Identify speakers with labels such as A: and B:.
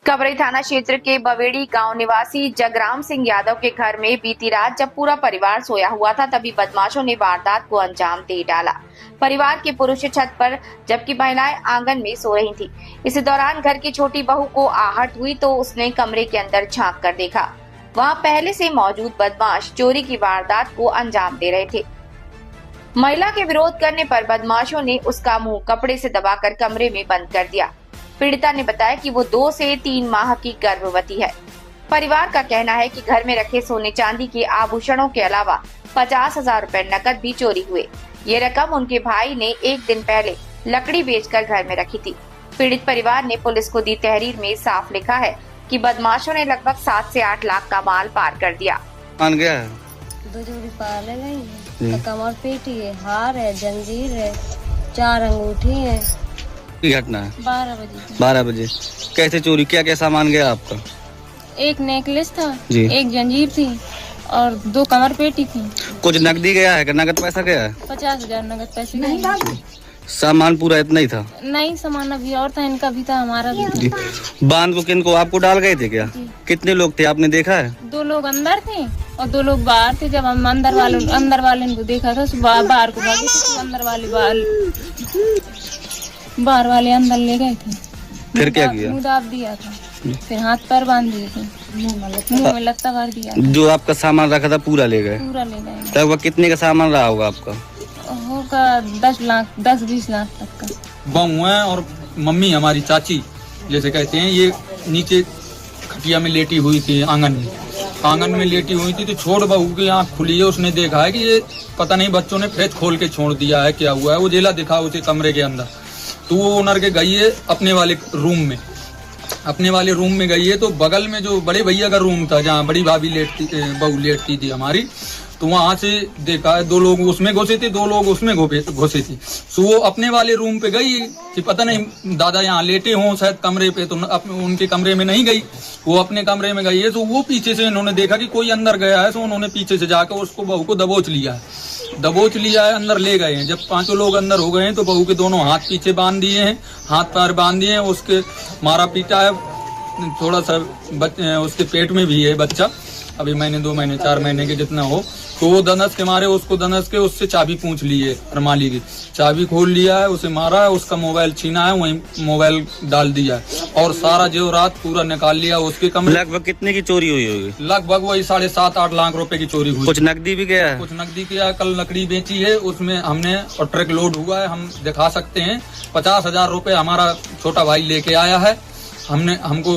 A: कबरई थाना क्षेत्र के बवेड़ी गांव निवासी जगराम सिंह यादव के घर में बीती रात जब पूरा परिवार सोया हुआ था तभी बदमाशों ने वारदात को अंजाम दे डाला। परिवार के पुरुष छत पर जबकि महिलाएं आंगन में सो रही थीं। इसी दौरान घर की छोटी बहू को आहट हुई तो उसने कमरे के अंदर झांक कर देखा। वहां पहले से मौजूद बदमाश चोरी की वारदात को अंजाम दे रहे थे। महिला के विरोध करने पर बदमाशों ने उसका मुंह कपड़े से दबाकर कमरे में बंद कर दिया। पीड़िता ने बताया कि वो 2 से 3 माह की गर्भवती है। परिवार का कहना है कि घर में रखे सोने चांदी के आभूषणों के अलावा 50,000 रुपए नकद भी चोरी हुए। ये रकम उनके भाई ने एक दिन पहले लकड़ी बेचकर घर में रखी थी। पीड़ित परिवार ने पुलिस को दी तहरीर में साफ लिखा है कि बदमाशों ने लगभग 7 से 8 लाख का माल पार कर दिया।
B: मान गया है
C: 2 जोड़ी पाले गई है, कमर पेटी है, हार है, जंजीर है, 4 अंगूठी है।
B: घटना है
C: 12
B: बजे कैसे चोरी, क्या क्या सामान गया आपका?
C: एक नेकलेस था
B: जी।
C: एक जंजीर थी और 2 कमर पेटी थी।
B: कुछ नकदी गया है, नगद पैसा गया है?
C: 50,000 नगद पैसे गए।
B: सामान पूरा इतना ही था?
C: नहीं, सामान अभी और था, इनका भी था, हमारा भी
B: जी। बांध को किनको आपको डाल गए थे क्या? कितने लोग थे आपने देखा है?
C: 2 लोग अंदर थे और 2 लोग बाहर थे। जब हम अंदर वाले को देखा था बाहर को भागे थे, बाहर वाले अंदर ले गए थे।
B: फिर क्या किया?
C: मुंह दाब दिया था, फिर हाथ पैर बांध दिए थे, मुंह में लत्ता भर दिया।
B: जो आपका सामान रखा था पूरा ले गए?
C: पूरा ले गए।
B: लगभग कितने का सामान रहा होगा आपका?
C: होगा 10-20 लाख तक का।
D: बहू है और मम्मी हमारी चाची जैसे कहते हैं, ये नीचे खटिया में लेटी हुई थी, आंगन में लेटी हुई थी। तो छोड़ बहू की आँख खुली है, उसने देखा है कि ये पता नहीं बच्चों ने फ्रिज खोल के छोड़ दिया है, क्या हुआ है। वो जेला दिखा उसे कमरे के अंदर। तो वो ओनर के गई है अपने वाले रूम में गई है। तो बगल में जो बड़े भैया का रूम था जहाँ बड़ी भाभी बहू लेटती थी हमारी, तो वहां से देखा है 2 लोग उसमें घुसे थे, 2 लोग उसमें घुसे थे। तो वो अपने वाले रूम पे गई कि पता नहीं दादा यहाँ लेटे हों शायद कमरे पे, तो उनके कमरे में नहीं गई, वो अपने कमरे में गई है। तो वो पीछे से इन्होंने देखा कि कोई अंदर गया है, तो उन्होंने पीछे से जाकर उसको बहू को दबोच लिया है, अंदर ले गए हैं। जब 5 लोग अंदर हो गए हैं तो बहू के दोनों हाथ पीछे बांध दिए हैं, हाथ पैर बांध दिए हैं, उसके मारा पीटा है, थोड़ा सा उसके पेट में भी है बच्चा, अभी 2 महीने 4 महीने के जितना हो। तो वो धनस के मारे उससे चाबी पूछ ली है, अरमाली की चाबी खोल लिया है, उसे मारा है, उसका मोबाइल छीना है, वहीं मोबाइल डाल दिया है और सारा जेवरात पूरा निकाल लिया उसके कमरे।
B: लगभग कितने की चोरी हुई होगी?
D: लगभग वही 7.5-8 लाख रुपए की चोरी हुई।
B: कुछ नकदी भी गया है? कुछ
D: नकदी गया, कल लकड़ी बेची है उसमें हमने, और ट्रक लोड हुआ है, हम दिखा सकते हैं। 50,000 रुपए हमारा छोटा भाई लेके आया है। हमको